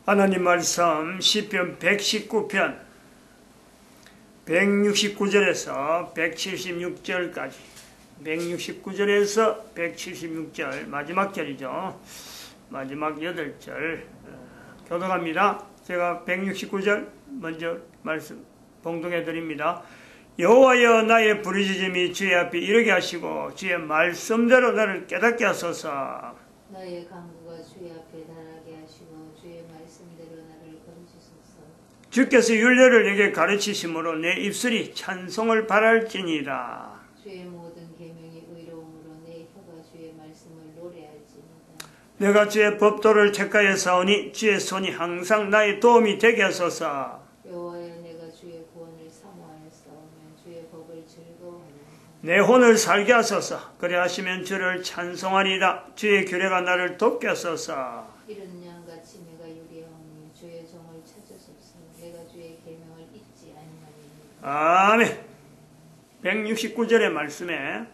하나님 말씀 시편 119편 169절에서 176절까지 169절에서 176절 마지막 절이죠. 마지막 8절 교독합니다. 제가 169절 먼저 말씀 봉독해 드립니다. 여호와여 나의 부르짖음이 주의 앞에 이르게 하시고 주의 말씀대로 나를 깨닫게 하소서. 나의 간구가 주의 앞에 달하게 하시고 주의 말씀대로 나를 거두시소서. 주께서 율례를 내게 가르치심으로 내 입술이 찬송을 바랄지니라. 주의 모든 계명이 의로움으로 내 혀가 주의 말씀을 노래할지니라. 내가 주의 법도를 책가에 사오니 주의 손이 항상 나의 도움이 되게 하소서. 여호와여 내가 주의 구원을 사모하였사오면 주의 법을 즐거워하나이다. 내 혼을 살게 하소서. 그래 하시면 주를 찬송하리이다. 주의 규례가 나를 돕게 하소서. 이른 양같이 내가 유리하오니 주의 정을 찾으소서. 내가 주의 계명을 잊지 아니하리이다. 아멘. 169절의 말씀에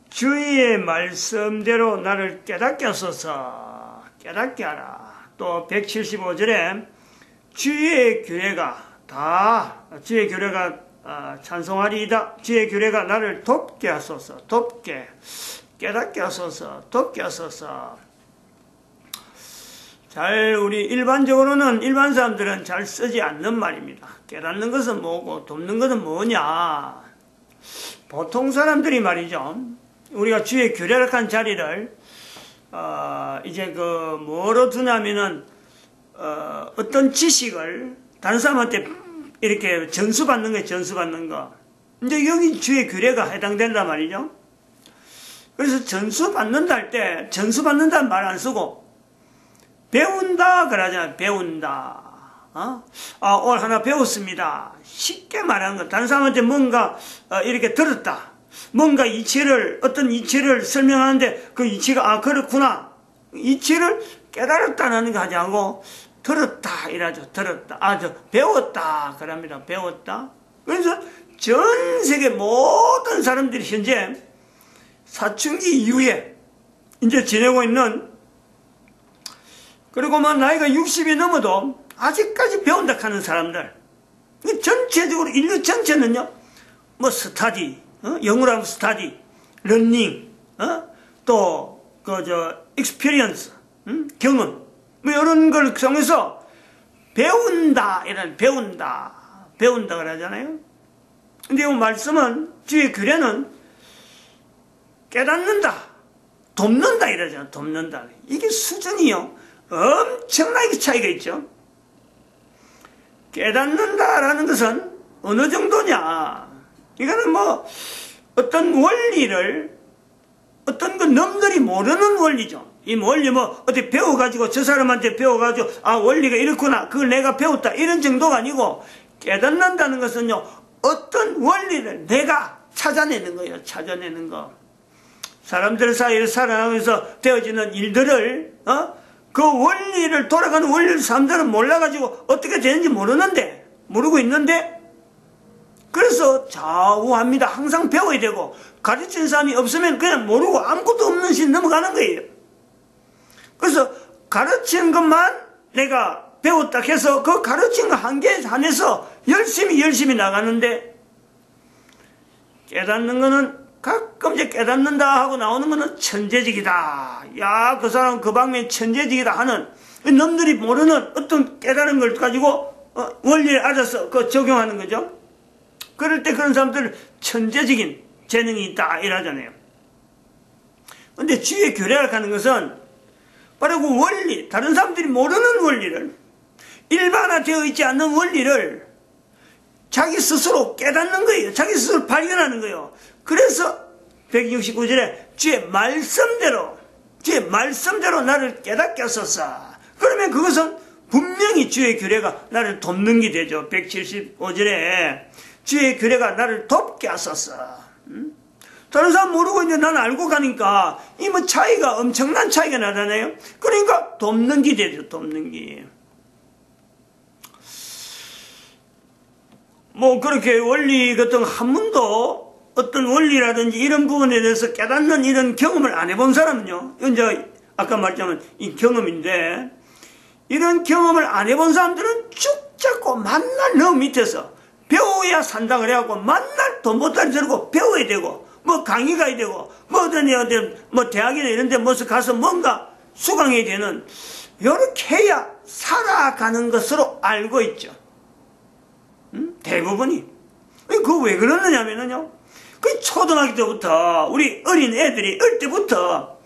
주의 말씀대로 나를 깨닫게 하소서. 깨닫게 하라. 또 175절에 주의 규례가 찬송하리이다. 주의 규례가 나를 돕게 하소서. 돕게 깨닫게 하소서. 돕게 하소서. 우리 일반 사람들은 잘 쓰지 않는 말입니다. 깨닫는 것은 뭐고 돕는 것은 뭐냐. 보통 사람들이 말이죠. 우리가 주의 규례락한 자리를 이제 뭐로 두냐면은 어떤 지식을 다른 사람한테 이렇게 전수받는 거예요. 전수받는 거. 이제 여기 주의 규례가 해당된단 말이죠. 그래서 전수받는다 할 때 전수받는다는 말 안 쓰고 배운다 그러잖아요. 배운다. 오늘 하나 배웠습니다. 쉽게 말하는 거. 다른 사람한테 뭔가 이렇게 들었다. 뭔가 어떤 이치를 설명하는데 그 이치가 그렇구나. 이치를 깨달았다는 거 하지 않고 들었다 이라죠. 들었다. 배웠다 그럽니다. 배웠다. 그래서 전 세계 모든 사람들이 현재 사춘기 이후에 이제 지내고 있는, 그리고 나이가 60이 넘어도 아직까지 배운다 하는 사람들, 전체적으로 인류 전체는요, 스타디, 영어라면 스타디, 러닝, 또 experience, 경험, 이런 걸 통해서 배운다 그러잖아요. 근데 이 말씀은, 주의 규례는 깨닫는다, 돕는다 이러잖아요. 돕는다. 이게 수준이요, 엄청나게 차이가 있죠. 깨닫는다라는 것은 어느 정도냐. 이거는 어떤 원리를, 어떤 남들이 모르는 원리죠. 이 원리 어떻게 배워가지고, 저 사람한테 배워가지고, 원리가 이렇구나. 그걸 내가 배웠다. 이런 정도가 아니고, 깨닫는다는 것은요, 어떤 원리를 내가 찾아내는 거예요. 찾아내는 거. 사람들 사이를 살아가면서 되어지는 일들을, 그 원리를, 돌아가는 원리를 사람들은 몰라가지고 어떻게 되는지 모르고 있는데, 그래서 좌우합니다. 항상 배워야 되고, 가르치는 사람이 없으면 그냥 모르고 아무것도 없는 시 넘어가는 거예요. 그래서 가르치는 것만 내가 배웠다 해서 그 가르친 거 한계에 한해서 열심히 나가는데, 깨닫는 거는 가끔 이제 깨닫는다 하고 나오는 거는 천재직이다. 야, 그 사람 그 방면 천재직이다 하는, 남들이 모르는 어떤 깨달은 걸 가지고 원리를 알아서 적용하는 거죠. 그럴 때 그런 사람들 천재적인 재능이 있다 이러잖아요. 근데 주의 규례라고 하는 것은 바로 그 원리, 다른 사람들이 모르는 원리를, 일반화되어 있지 않는 원리를 자기 스스로 깨닫는 거예요. 자기 스스로 발견하는 거예요. 그래서 169절에 주의 말씀대로 나를 깨닫게 하소서. 그러면 그것은 분명히 주의 규례가 나를 돕는 게 되죠. 175절에 주의 규례가 나를 돕게 하소서. 다른 사람 모르고 이제 나는 알고 가니까 차이가, 엄청난 차이가 나잖아요. 그러니까 돕는 게 되죠. 돕는 게. 그렇게 원리 같은 한 번도 어떤 원리라든지 이런 부분에 대해서 깨닫는 이런 경험을 안 해본 사람은요, 이제 아까 말했지만 이 경험인데, 이런 경험을 안 해본 사람들은 쭉 잡고 만날 너 밑에서 배워야 산다 그래갖고 만날 돈 보따리 들고 배워야 되고 뭐 강의 가야 되고 뭐 어떤 뭐 대학이나 이런 데 모습 가서 뭔가 수강해야 되는 이렇게 해야 살아가는 것으로 알고 있죠. 대부분이. 그거 왜 그러느냐면요. 그 초등학교 때부터 우리 어린 애들이 어릴 때부터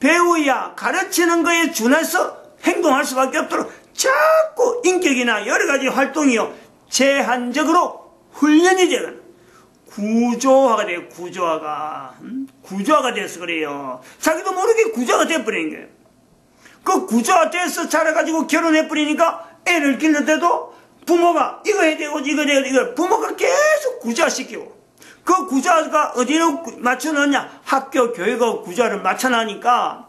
배워야 가르치는 거에 준해서 행동할 수밖에 없도록 자꾸 인격이나 여러 가지 활동이요 제한적으로 훈련이 되는 구조화가 돼요. 구조화가 돼서 그래요. 자기도 모르게 구조화가 돼버린 거예요. 그 구조화 돼서 자라가지고 결혼해버리니까 애를 길를 때도 부모가 이거 해야 되고 이거 해야 되고 이거 부모가 계속 구조화시키고 그 구조화가 어디로 맞춰놓냐 학교 교육하고 구조화를 맞춰놓으니까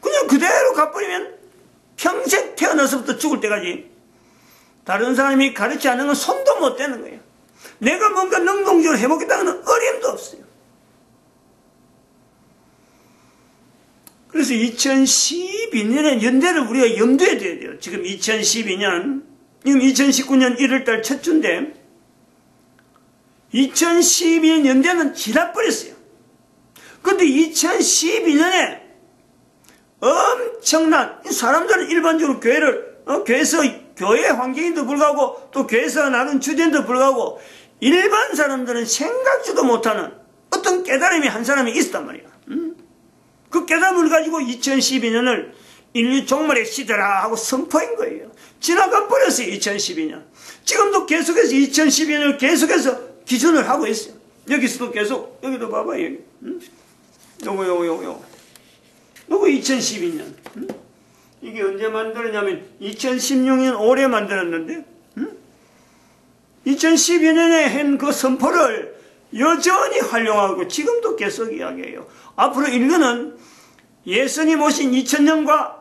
그냥 그대로 가버리면 평생 태어나서부터 죽을 때까지 다른 사람이 가르치지 않는 건 손도 못 대는 거예요. 내가 뭔가 능동적으로 해보겠다는 어림도 없어요. 그래서 2012년에 연대를 우리가 염두에 둬야 돼요. 지금 2012년, 지금 2019년 1월달 첫 주인데 2012년 연대는 지나버렸어요. 근데 2012년에 엄청난 사람들은 일반적으로 교회에서 교회 환경인도 불구하고 또 교회에서 나눈 주제인도 불구하고 일반 사람들은 생각지도 못하는 어떤 깨달음이 한 사람이 있었단 말이야. 그 깨달음을 가지고 2012년을 인류 종말의 시대라 하고 선포한 거예요. 지나가 버렸어요. 2012년. 지금도 계속해서 2012년을 계속해서 기준을 하고 있어요. 여기서도 계속 여기도 봐봐 여기. 요거 2012년. 이게 언제 만들었냐면 2016년 올해 만들었는데 2012년에 한 그 선포를 여전히 활용하고 지금도 계속 이야기해요. 앞으로 인류는 예수님 오신 2000년과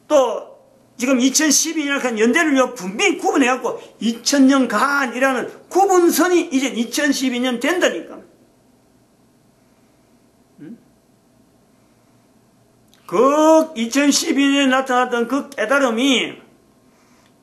또 지금 2012년과 연대를 분명히 구분해갖고 2000년간이라는 구분선이 이제 2012년 된다니까. 그 2012년에 나타났던 그 깨달음이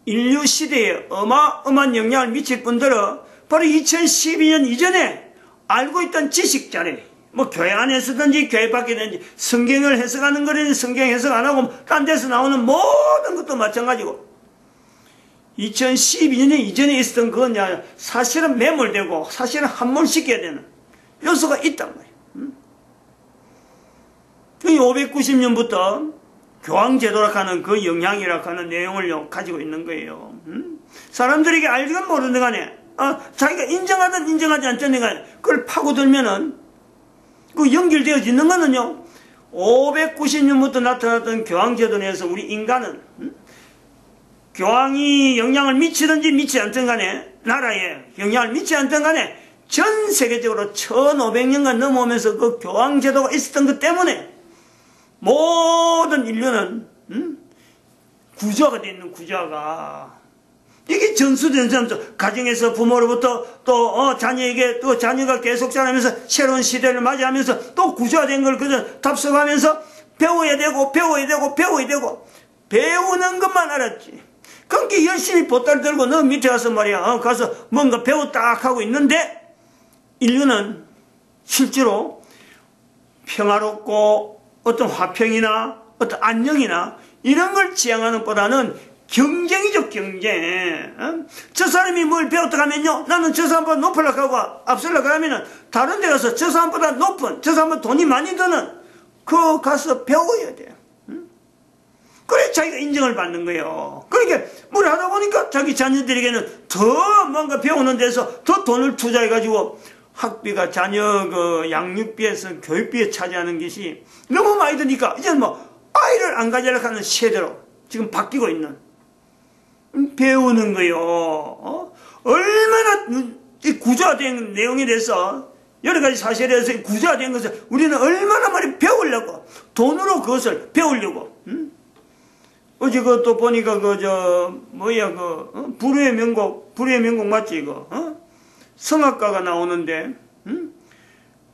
인류 시대에 어마어마한 영향을 미칠 뿐더러 바로 2012년 이전에 알고 있던 지식자래, 뭐 교회 안에서든지 교회 밖에든지 성경을 해석하는 거는 성경 해석 안 하고 딴 데서 나오는 모든 것도 마찬가지고 2012년 이전에 있었던 그건 사실은 매몰되고 사실은 함몰시켜야 되는 요소가 있단 말이에요. 590년부터 교황제도라 하는 그 영향이라 하는 내용을 가지고 있는 거예요. 사람들에게 알건 모르는 간에 자기가 인정하든 인정하지 않든 간에 그걸 파고들면은 그 연결되어져 있는 거는요 590년부터 나타났던 교황제도 내에서 우리 인간은 교황이 영향을 미치든지 미치지 않든 간에 나라에 영향을 미치지 않든 간에 전 세계적으로 1500년간 넘어오면서 그 교황제도가 있었던 것 때문에 모든 인류는 구조화가 되어 있는 구조화가 이게 전수된 사람들 가정에서 부모로부터 또 자녀에게 또 자녀가 계속 자라면서 새로운 시대를 맞이하면서 또 구조화된 걸 그저 답습하면서 배워야 되고 배우는 것만 알았지. 그렇게 열심히 보따리 들고 너 밑에 가서 말이야 가서 뭔가 배웠다 하고 있는데 인류는 실제로 평화롭고 어떤 화평이나 어떤 안녕이나 이런 걸 지향하는 것보다는 경쟁이죠, 경쟁. 저 사람이 뭘 배웠다 하면요, 나는 저 사람보다 높으려고 하고 앞서려고 하면은 다른 데 가서 저 사람보다 높은, 저 사람보다 돈이 많이 드는 그 가서 배워야 돼요. 그래 자기가 인정을 받는 거예요. 그러니까 뭘 하다 보니까 자기 자녀들에게는 더 뭔가 배우는 데서 더 돈을 투자해가지고 학비가 자녀 그 양육비에서 교육비에 차지하는 것이 너무 많이 드니까 이제는 뭐 아이를 안 가지려고 하는 세대로 지금 바뀌고 있는 배우는 거요. 얼마나 이 구조화된 내용에 대해서 여러 가지 사실에 대해서 구조화된 것을 우리는 얼마나 많이 배우려고 돈으로 그것을 배우려고. 어제 그또 보니까 불후의 명곡 맞지 이거? 성악가가 나오는데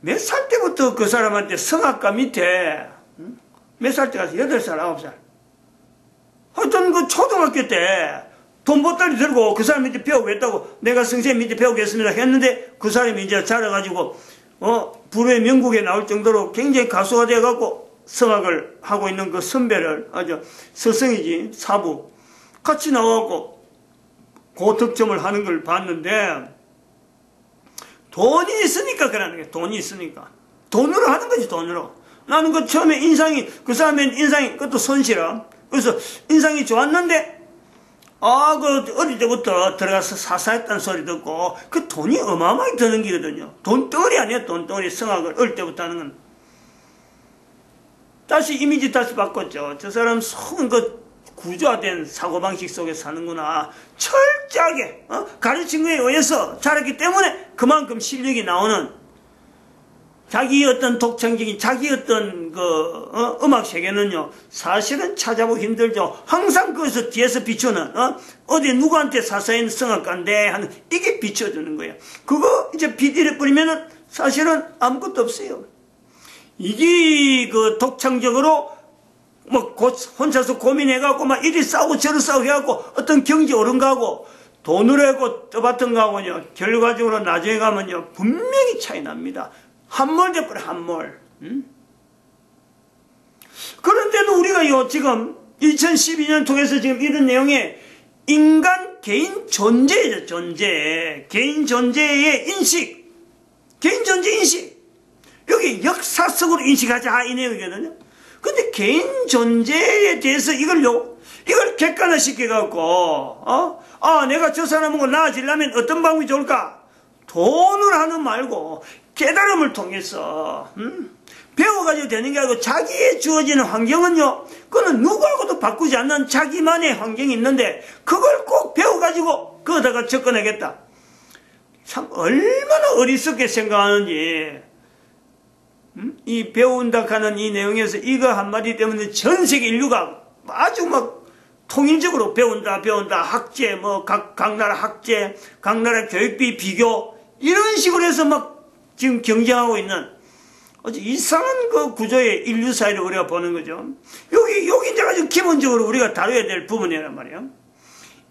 몇 살 때부터 그 사람한테 성악가 밑에 몇 살 때 가서 8살 9살 하여튼 그 초등학교 때 돈 보따리 들고 그 사람 밑에 배우겠다고 내가 선생님 밑에 배우겠습니다 했는데 그 사람이 이제 자라가지고 불후의 명곡에 나올 정도로 굉장히 가수가 돼갖고 성악을 하고 있는 그 선배를 아주 서성이지 사부 같이 나와갖고 고득점을 하는 걸 봤는데 돈이 있으니까 그러는 거야. 돈이 있으니까 돈으로 하는 거지. 돈으로. 나는 그 처음에 인상이 그 사람의 인상이 그것도 손실아. 그래서 인상이 좋았는데 그 어릴 때부터 들어가서 사사했다는 소리 듣고 그 돈이 어마어마하게 드는 기거든요. 돈덩어리 아니야. 돈덩어리. 성악을 어릴 때부터 하는 건. 다시 이미지 다시 바꿨죠. 저 사람 속은 그 구조화된 사고방식 속에 사는구나. 철저하게 가르친 거에 의해서 자랐기 때문에 그만큼 실력이 나오는 자기 어떤 독창적인 자기 어떤 음악 세계는요 사실은 찾아보기 힘들죠. 항상 거기서 뒤에서 비추는 어디 누구한테 사사인 성악가인데 하는 이게 비춰주는 거예요. 그거 이제 비디를 뿌리면은 사실은 아무것도 없어요. 이게 그 독창적으로 혼자서 고민해갖고 이리 싸우고 저리 싸우고 해갖고 어떤 경제 오른 거하고 돈으로 하고 떠받던 거하고요 결과적으로 나중에 가면요 분명히 차이 납니다. 함몰 돼버려. 함몰. 그런데도 우리가요 지금 2012년 통해서 지금 이런 내용에 인간 개인 존재죠. 존재. 개인 존재의 인식. 개인 존재 인식. 여기 역사적으로 인식하자 이 내용이거든요. 근데 개인 존재에 대해서 이걸 객관화 시켜갖고 내가 저 사람하고 나아지려면 어떤 방법이 좋을까? 돈을 하는 말고 깨달음을 통해서 배워가지고 되는 게 아니고 자기의 주어지는 환경은요 그거는 누구하고도 바꾸지 않는 자기만의 환경이 있는데 그걸 꼭 배워가지고 거기다가 접근하겠다. 참 얼마나 어리석게 생각하는지. 이 배운다 하는 이 내용에서 이거 한마디 때문에 전 세계 인류가 아주 통일적으로 배운다 학제 각 나라 학제 각 나라 교육비 비교 이런 식으로 해서 지금 경쟁하고 있는 아주 이상한 그 구조의 인류 사회를 우리가 보는 거죠. 여기 이제 아주 기본적으로 우리가 다뤄야 될 부분이란 말이에요.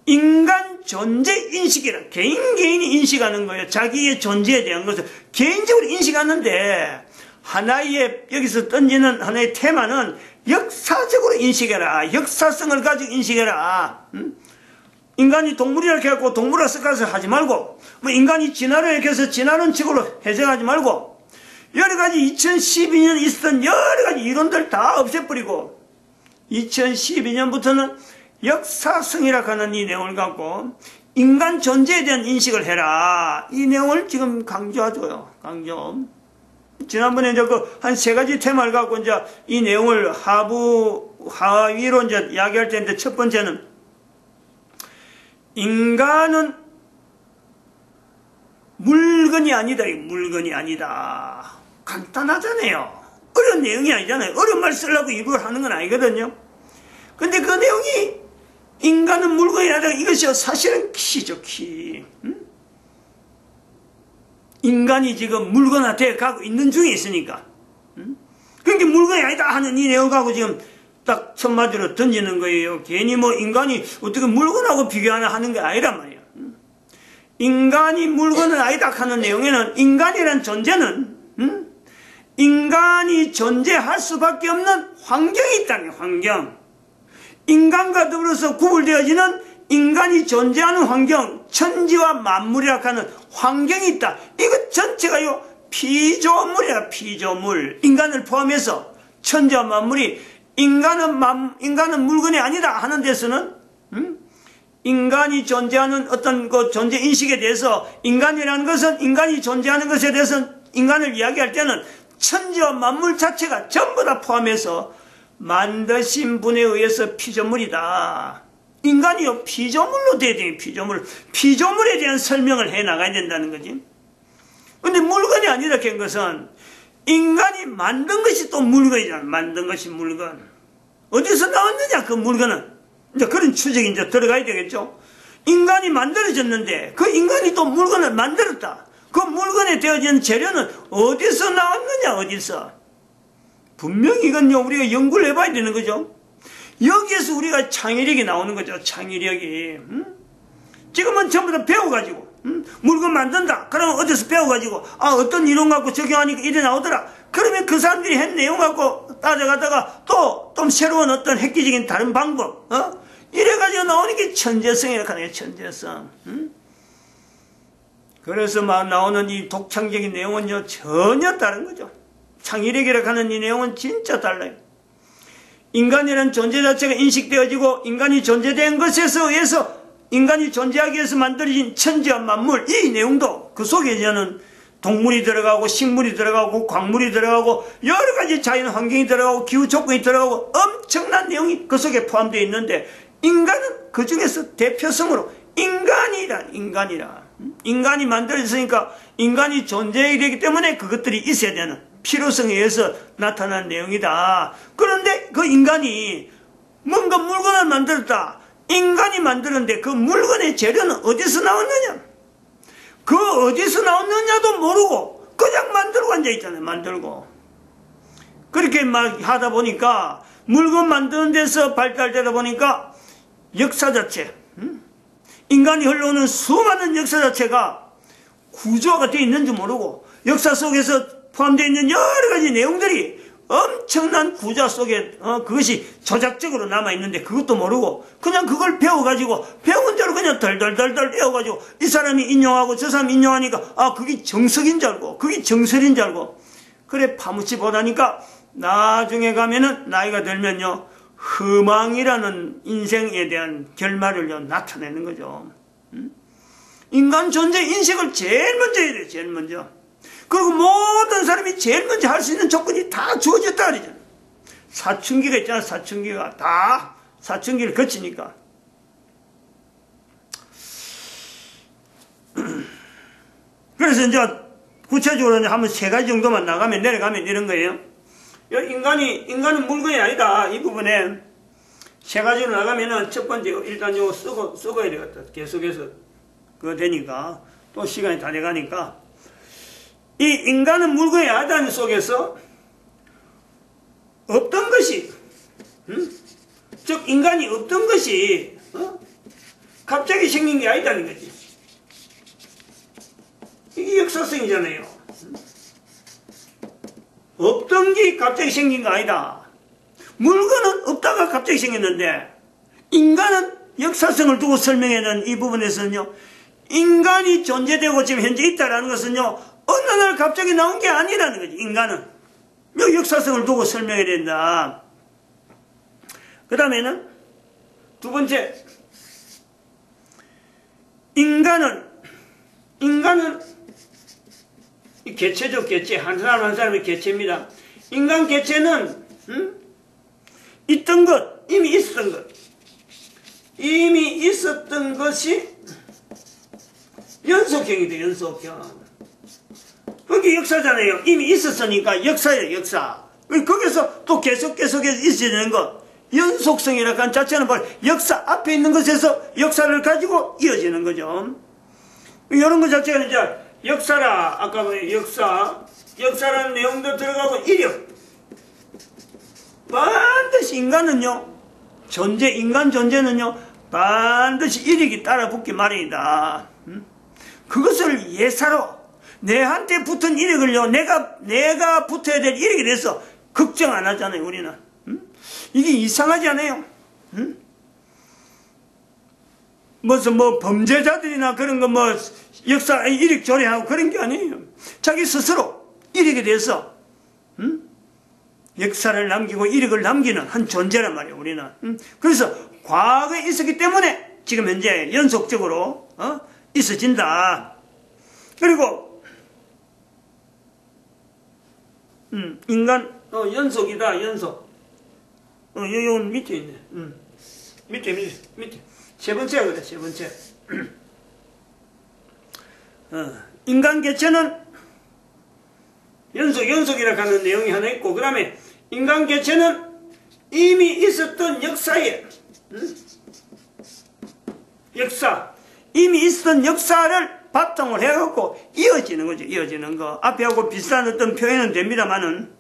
인간 존재 인식이라 개인이 인식하는 거예요. 자기의 존재에 대한 것을 개인적으로 인식하는데 하나의 여기서 던지는 하나의 테마는 역사적으로 인식해라. 역사성을 가지고 인식해라. 인간이 동물이라 해갖고 동물화 섞어서 하지 말고 인간이 진화를 이렇게 해서 진화론식으로 해석하지 말고 여러가지 2012년 있었던 여러가지 이론들 다 없애버리고 2012년부터는 역사성이라 하는 이 내용을 갖고 인간 존재에 대한 인식을 해라. 이 내용을 지금 강조하줘요. 강조. 지난번에 이제 한 세 가지 테마를 갖고 이제 이 내용을 하위로 이제 이야기할 텐데 첫 번째는 인간은 물건이 아니다. 물건이 아니다. 간단하잖아요. 어려운 내용이 아니잖아요. 어려운 말 쓰려고 일부러 하는 건 아니거든요. 근데 그 내용이 인간은 물건이 아니다. 이것이 사실은 키죠, 키. 인간이 지금 물건화되어 가고 있는 중에 있으니까. 그러니까 물건이 아니다 하는 이 내용 갖고 지금 딱 첫마디로 던지는 거예요. 괜히 인간이 어떻게 물건하고 비교하나 하는 게 아니란 말이에요. 인간이 물건은 아니다 하는 내용에는 인간이란 존재는 인간이 존재할 수밖에 없는 환경이 있다는 환경. 인간과 더불어서 구분되어지는 인간이 존재하는 환경, 천지와 만물이라 하는 환경이 있다. 이것 전체가요 피조물이야. 피조물. 인간을 포함해서 천지와 만물이 인간은 물건이 아니다 하는 데서는 인간이 존재하는 어떤 그 존재 인식에 대해서 인간이라는 것은 인간이 존재하는 것에 대해서 인간을 이야기할 때는 천지와 만물 자체가 전부 다 포함해서 만드신 분에 의해서 피조물이다. 인간이요 피조물로 돼야 돼요. 피조물에 대한 설명을 해 나가야 된다는 거지. 근데 물건이 아니라 한 것은 인간이 만든 것이 또 물건이잖아. 만든 것이 물건. 어디서 나왔느냐 그 물건은. 이제 그런 추적이 이제 들어가야 되겠죠. 인간이 만들어졌는데 그 인간이 또 물건을 만들었다. 그 물건에 되어진 재료는 어디서 나왔느냐. 어디서. 분명히 이건요 우리가 연구를 해봐야 되는 거죠. 여기에서 우리가 창의력이 나오는 거죠. 창의력이. 지금은 전부 다 배워가지고 물건 만든다. 그러면 어디서 배워가지고 어떤 이론 갖고 적용하니까 이래 나오더라. 그러면 그 사람들이 한 내용 갖고 따져가다가 또 새로운 어떤 획기적인 다른 방법 이래가지고 나오는 게 천재성이라고 하네요. 천재성. 그래서 막 나오는 이 독창적인 내용은요 전혀 다른 거죠. 창의력이라고 하는 이 내용은 진짜 달라요. 인간이라는 존재 자체가 인식되어지고 인간이 존재된 것에서 의해서 인간이 존재하기 위해서 만들어진 천지와 만물, 이 내용도 그 속에 저는 동물이 들어가고 식물이 들어가고 광물이 들어가고 여러 가지 자연 환경이 들어가고 기후 조건이 들어가고 엄청난 내용이 그 속에 포함되어 있는데 인간은 그 중에서 대표성으로 인간이 만들어졌으니까 인간이 존재해야 되기 때문에 그것들이 있어야 되는 필요성에 의해서 나타난 내용이다. 그런데 그 인간이 뭔가 물건을 만들었다. 인간이 만드는데 그 물건의 재료는 어디서 나왔느냐? 그 어디서 나왔느냐도 모르고 그냥 만들고 앉아있잖아요. 만들고. 그렇게 막 하다 보니까 물건 만드는 데서 발달되다 보니까 역사 자체, 인간이 흘러오는 수많은 역사 자체가 구조가 되어 있는지 모르고 역사 속에서 포함되어 있는 여러 가지 내용들이 엄청난 구조 속에 그것이 조작적으로 남아있는데 그것도 모르고 그냥 그걸 배워가지고 배운 대로 그냥 덜덜덜덜 배워가지고 이 사람이 인용하고 저 사람이 인용하니까 그게 정석인 줄 알고 그게 정설인 줄 알고 그래 파묻히 보다니까 나중에 가면은 나이가 들면요 허망이라는 인생에 대한 결말을 나타내는 거죠. 인간 존재 인식을 제일 먼저 해야 돼요. 제일 먼저. 그리고 모든 사람이 제일 먼저 할 수 있는 조건이 다 주어졌다 그러죠. 사춘기가 있잖아. 사춘기가 다 사춘기를 거치니까. 그래서 이제 구체적으로 한번 세 가지 정도만 내려가면 이런 거예요. 인간은 물건이 아니다. 이 부분에 세 가지로 나가면은 첫 번째 일단 이거 쓰고야 되겠다. 계속해서 그거 되니까 또 시간이 다 돼가니까 이 인간은 물건이 아니다는 속에서 없던 것이 즉 인간이 없던 것이 갑자기 생긴 게 아니다는 거지. 이게 역사성이잖아요. 없던 게 갑자기 생긴 거 아니다. 물건은 없다가 갑자기 생겼는데 인간은 역사성을 두고 설명하는 이 부분에서는요. 인간이 존재되고 지금 현재 있다는 것은요. 어느 날 갑자기 나온 게 아니라는 거지. 인간은. 역사성을 두고 설명해야 된다. 그 다음에는 두 번째 인간은 개체적 개체. 한 사람 한 사람의 개체입니다. 인간 개체는 있던 것, 이미 있었던 것이 연속형이 돼. 연속형. 그게 역사잖아요. 이미 있었으니까 역사예요. 역사. 거기서 또 계속해서 있어야 되는 것. 연속성이라고 하는 자체는 바로 역사 앞에 있는 것에서 역사를 가지고 이어지는 거죠. 이런 것 자체가 이제 역사라, 아까 역사라는 내용도 들어가고 이력. 반드시 인간은요, 인간 존재는요, 반드시 이력이 따라 붙기 마련이다. 그것을 예사로, 내한테 붙은 이력을요, 내가 붙어야 될 이력에 대해서 걱정 안 하잖아요, 우리는. 이게 이상하지 않아요? 무슨 범죄자들이나 그런 거 역사 이력 조례하고 그런 게 아니에요. 자기 스스로 이력에 대해서 역사를 남기고 이력을 남기는 한 존재란 말이에요, 우리는. 그래서 과거에 있었기 때문에 지금 현재 연속적으로 있어진다. 그리고 인간 연속이다. 연속. 여기 밑에 있네. 밑에. 세 번째가 그래. 세 번째. 인간 개체는 연속이라고 하는 내용이 하나 있고, 그 다음에 인간 개체는 이미 있었던 역사에, 이미 있었던 역사를 바탕을 해갖고 이어지는 거죠. 이어지는 거. 앞에하고 비슷한 어떤 표현은 됩니다만은,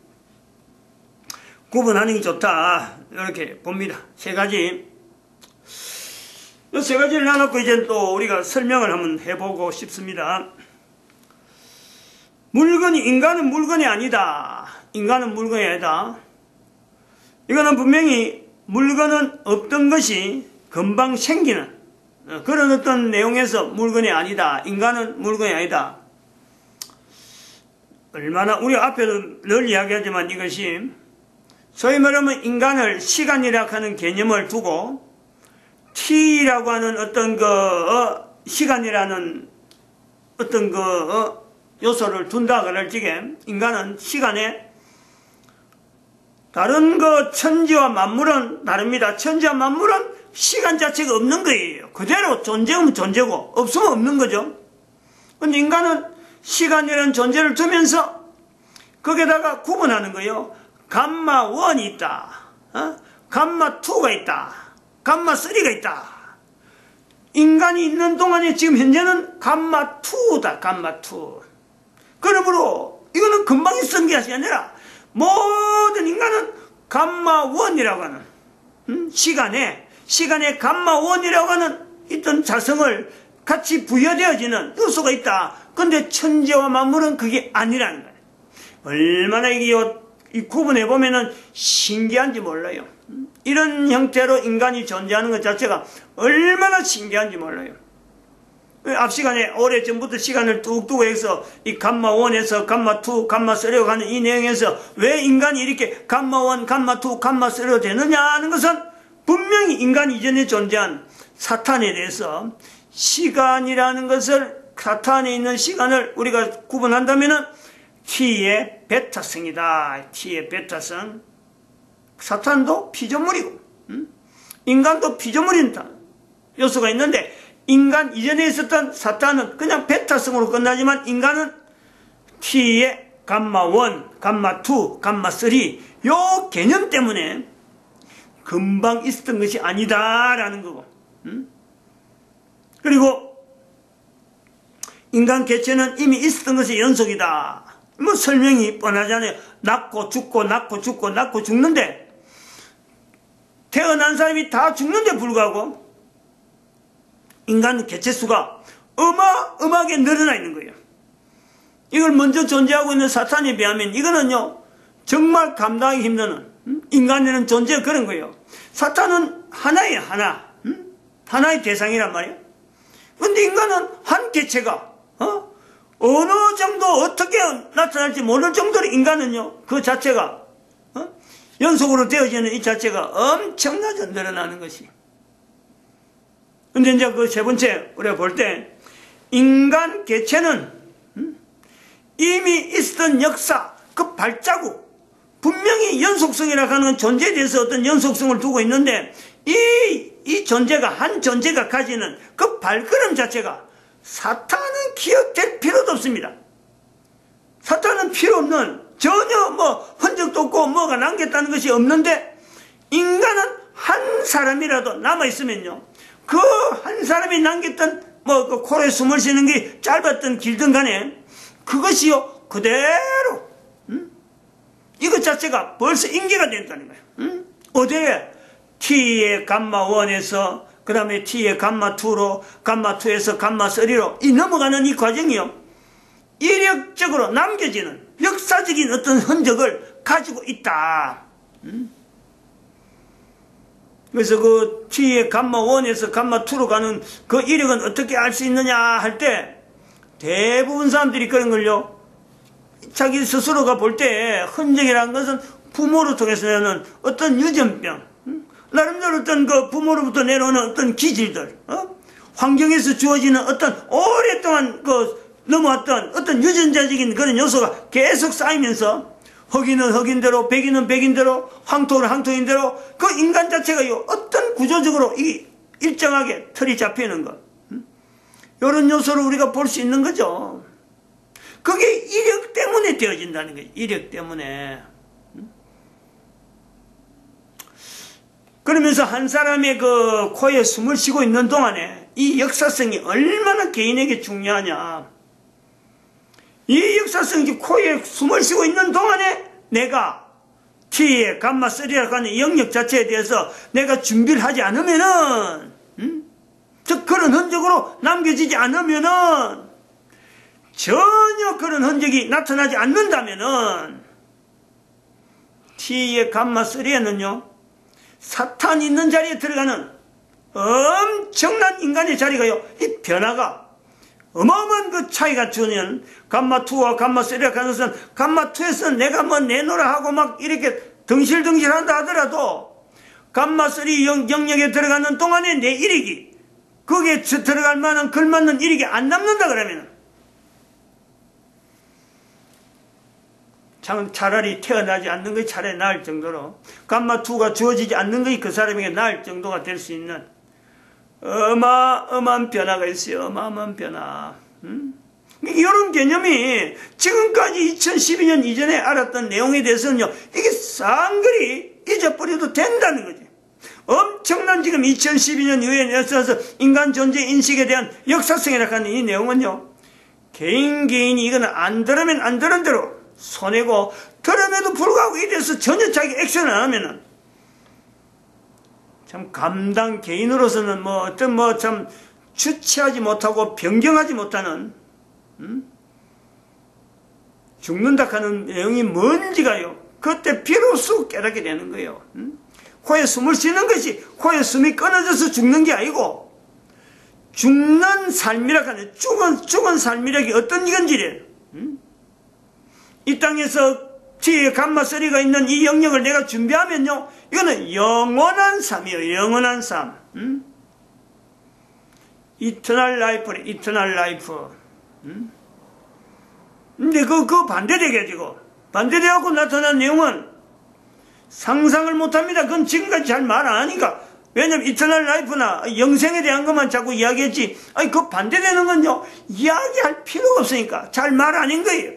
구분하는 게 좋다. 이렇게 봅니다. 세 가지. 이 세 가지를 나눠놓고 이제 또 우리가 설명을 한번 해보고 싶습니다. 인간은 물건이 아니다. 인간은 물건이 아니다. 이거는 분명히 물건은 없던 것이 금방 생기는 그런 어떤 내용에서 물건이 아니다. 인간은 물건이 아니다. 얼마나 우리 앞에도 늘 이야기하지만 이것이 소위 말하면 인간을 시간이라고 하는 개념을 두고 T라고 하는 어떤 시간이라는 어떤 요소를 둔다 그럴지게 인간은 시간에 다른 천지와 만물은 다릅니다. 천지와 만물은 시간 자체가 없는 거예요. 그대로 존재하면 존재고 없으면 없는 거죠. 근데 인간은 시간이라는 존재를 두면서 거기에다가 구분하는 거예요. 감마 1이 있다. 감마 2가 있다. 감마 3가 있다. 인간이 있는 동안에 지금 현재는 감마 2다. 감마 2. 그러므로 이거는 금방 있은 것이 아니라 모든 인간은 감마 1이라고 하는 시간에 감마 1이라고 하는 어떤 자성을 같이 부여되어지는 요소가 있다. 근데 천지와 만물은 그게 아니라는 거예요. 얼마나 이게 구분해보면은 신기한지 몰라요. 이런 형태로 인간이 존재하는 것 자체가 얼마나 신기한지 몰라요. 앞 시간에 오래전부터 시간을 뚝 두고 해서 이 감마 1에서 감마 2, 감마 3로 가는 이 내용에서 왜 인간이 이렇게 감마 1, 감마 2, 감마 3로 되느냐 하는 것은 분명히 인간 이전에 존재한 사탄에 대해서 시간이라는 것을 사탄에 있는 시간을 우리가 구분한다면은 T의 베타성이다. T의 베타성. 사탄도 피조물이고 인간도 피조물인 요소가 있는데 인간 이전에 있었던 사탄은 그냥 베타성으로 끝나지만 인간은 T의 감마 1, 감마 2, 감마 3 요 개념 때문에 금방 있었던 것이 아니다라는 거고 그리고 인간 개체는 이미 있었던 것의 연속이다. 뭐 설명이 뻔하잖아요. 낳고 죽고 낳고 죽고 낳고 죽는데 태어난 사람이 다 죽는데 불구하고 인간 개체수가 어마어마하게 늘어나 있는 거예요. 이걸 먼저 존재하고 있는 사탄에 비하면 이거는요 정말 감당하기 힘든 인간이라는 존재가 그런 거예요. 사탄은 하나예요. 하나의 대상이란 말이에요. 근데 인간은 한 개체가 어느 정도 어떻게 나타날지 모를 정도로 인간은요 그 자체가 연속으로 되어지는 이 자체가 엄청나게 늘어나는 것이. 근데 이제 그 세 번째 우리가 볼 때 인간 개체는 이미 있었던 역사 그 발자국 분명히 연속성이라고 하는 존재에 대해서 어떤 연속성을 두고 있는데 이 존재가 한 존재가 가지는 그 발걸음 자체가 사탄은 기억될 필요도 없습니다. 사탄은 필요 없는 전혀 흔적도 없고 뭐가 남겼다는 것이 없는데 인간은 한 사람이라도 남아있으면요 그 한 사람이 남겼던 그 코로에 숨을 쉬는 게 짧았던 길든 간에 그것이요 그대로 이것 자체가 벌써 인계가 된다는 거예요. 어디에 T의 감마 1에서 그 다음에 T의 감마 2로 감마 2에서 감마 3로 이 넘어가는 이 과정이요 이력적으로 남겨지는 역사적인 어떤 흔적을 가지고 있다. 그래서 그 T의 감마 1에서 감마 2로 가는 그 이력은 어떻게 알 수 있느냐 할 때 대부분 사람들이 그런 걸요 자기 스스로가 볼 때 흔적이라는 것은 부모를 통해서는 어떤 유전병 나름대로 어떤 그 부모로부터 내려오는 어떤 기질들 환경에서 주어지는 어떤 오랫동안 넘어왔던 어떤 유전자적인 그런 요소가 계속 쌓이면서 흑인은 흑인대로 백인은 백인대로 황토는 황토인 대로 그 인간 자체가 어떤 구조적으로 일정하게 틀이 잡히는 것 이런 요소를 우리가 볼 수 있는 거죠. 그게 이력 때문에 되어진다는 거예요. 이력 때문에. 그러면서 한 사람의 그 코에 숨을 쉬고 있는 동안에 이 역사성이 얼마나 개인에게 중요하냐. 이 역사성이 코에 숨을 쉬고 있는 동안에 내가 T의 감마 3라고 하는 영역 자체에 대해서 내가 준비를 하지 않으면은, 즉 그런 흔적으로 남겨지지 않으면은, 전혀 그런 흔적이 나타나지 않는다면은, T의 감마 3에는요, 사탄이 있는 자리에 들어가는 엄청난 인간의 자리가요, 이 변화가 어마어마한 그 차이가 주는 감마2와 감마3라고 하는 것은 감마2에서 내가 뭐 내놓으라 하고 막 이렇게 덩실덩실 한다 하더라도 감마3 영역에 들어가는 동안에 내 일익이 거기에 들어갈 만한 걸맞는 일익이 안 남는다 그러면 차라리 태어나지 않는 것이 차라리 나을 정도로 감마2가 주어지지 않는 것이 그 사람에게 나을 정도가 될 수 있는 어마어마한 변화가 있어요. 어마어마한 변화. 이런 개념이 지금까지 2012년 이전에 알았던 내용에 대해서는요, 이게 쌍그리 잊어버려도 된다는 거지. 엄청난 지금 2012년 이후에 있어서 인간 존재 인식에 대한 역사성이라고 하는 이 내용은요, 개인이 이거는 안 들으면 안 들은 대로 손해고, 들음에도 불구하고 이에 대해서 전혀 자기 액션을 안 하면은 참 감당 개인으로서는 참 주체하지 못하고 변경하지 못하는 죽는다 하는 내용이 뭔지가요. 그때 비로소 깨닫게 되는 거예요. 코에 숨을 쉬는 것이 코에 숨이 끊어져서 죽는 게 아니고 죽는 삶이라고 하는 죽은 삶이라기 어떤 건지를 이 땅에서 T의 감마3가 있는 이 영역을 내가 준비하면요, 이거는 영원한 삶이에요. 영원한 삶. 이터널 라이프래. 이터널 라이프. 근데 그 반대돼가지고 반대돼갖고 나타난 내용은 상상을 못합니다. 그건 지금까지 잘 말 안 하니까. 왜냐면 이터널 라이프나 영생에 대한 것만 자꾸 이야기했지, 아니 그 반대되는 건요, 이야기할 필요가 없으니까 잘 말 아닌 거예요.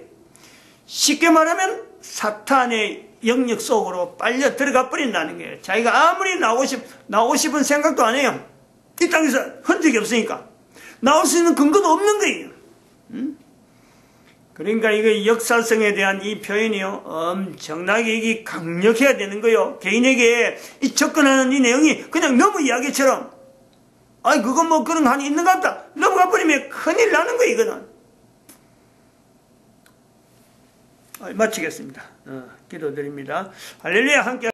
쉽게 말하면 사탄의 영역 속으로 빨려 들어가 버린다는 거예요. 자기가 아무리 나오고 싶은 생각도 안 해요. 이 땅에서 흔적이 없으니까. 나올 수 있는 근거도 없는 거예요. 그러니까 이거 역사성에 대한 이 표현이요, 엄청나게 이게 강력해야 되는 거예요. 개인에게 이 접근하는 이 내용이 그냥 너무 이야기처럼, 아이, 그건 뭐 그런 한이 있는 것 같다, 넘어가 버리면 큰일 나는 거예요, 이거는. 마치겠습니다. 기도드립니다. 할렐루야. 함께